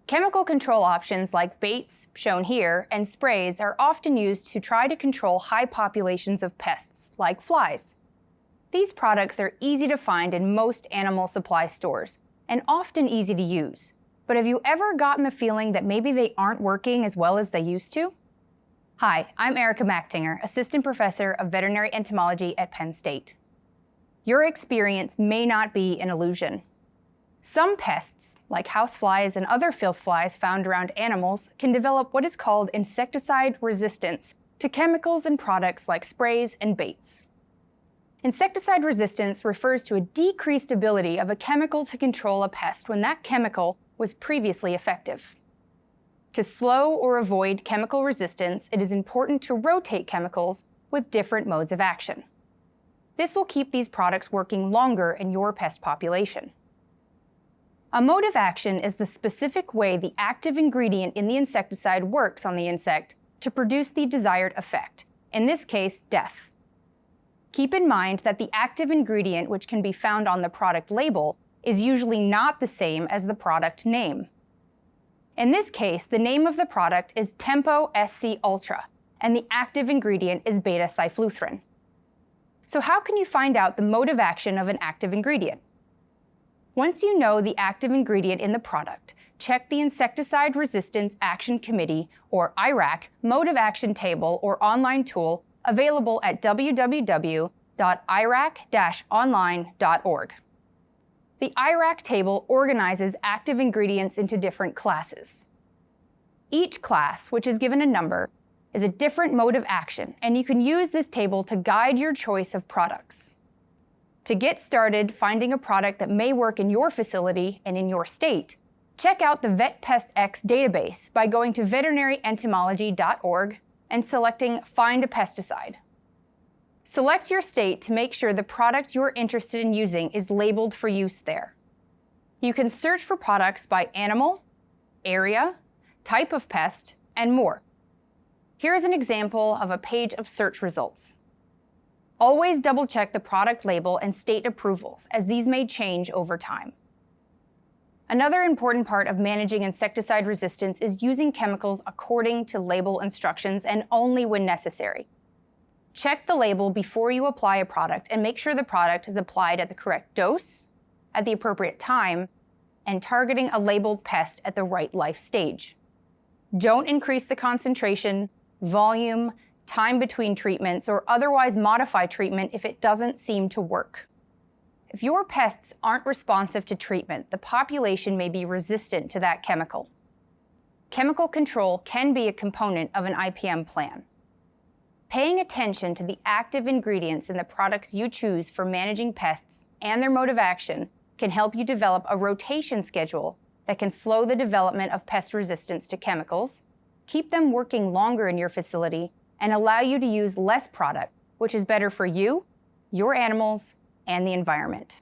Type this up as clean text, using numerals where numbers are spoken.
Chemical control options like baits, shown here, and sprays are often used to try to control high populations of pests, like flies. These products are easy to find in most animal supply stores, and often easy to use. But have you ever gotten the feeling that maybe they aren't working as well as they used to? Hi, I'm Erica Machtinger, Assistant Professor of Veterinary Entomology at Penn State. Your experience may not be an illusion. Some pests, like houseflies and other filth flies found around animals, can develop what is called insecticide resistance to chemicals and products like sprays and baits. Insecticide resistance refers to a decreased ability of a chemical to control a pest when that chemical was previously effective. To slow or avoid chemical resistance, it is important to rotate chemicals with different modes of action. This will keep these products working longer in your pest population. A mode of action is the specific way the active ingredient in the insecticide works on the insect to produce the desired effect, in this case, death. Keep in mind that the active ingredient, which can be found on the product label, is usually not the same as the product name. In this case, the name of the product is Tempo SC Ultra, and the active ingredient is beta-cyfluthrin. So how can you find out the mode of action of an active ingredient? Once you know the active ingredient in the product, check the Insecticide Resistance Action Committee, or IRAC, mode of action table or online tool available at www.irac-online.org. The IRAC table organizes active ingredients into different classes. Each class, which is given a number, is a different mode of action, and you can use this table to guide your choice of products. To get started finding a product that may work in your facility and in your state, check out the VetPestX database by going to veterinaryentomology.org and selecting Find a Pesticide. Select your state to make sure the product you're interested in using is labeled for use there. You can search for products by animal, area, type of pest, and more. Here's an example of a page of search results. Always double-check the product label and state approvals, as these may change over time. Another important part of managing insecticide resistance is using chemicals according to label instructions and only when necessary. Check the label before you apply a product and make sure the product is applied at the correct dose, at the appropriate time, and targeting a labeled pest at the right life stage. Don't increase the concentration, volume, time between treatments, or otherwise modify treatment if it doesn't seem to work. If your pests aren't responsive to treatment, the population may be resistant to that chemical. Chemical control can be a component of an IPM plan. Paying attention to the active ingredients in the products you choose for managing pests and their mode of action can help you develop a rotation schedule that can slow the development of pest resistance to chemicals, keep them working longer in your facility, and allow you to use less product, which is better for you, your animals, and the environment.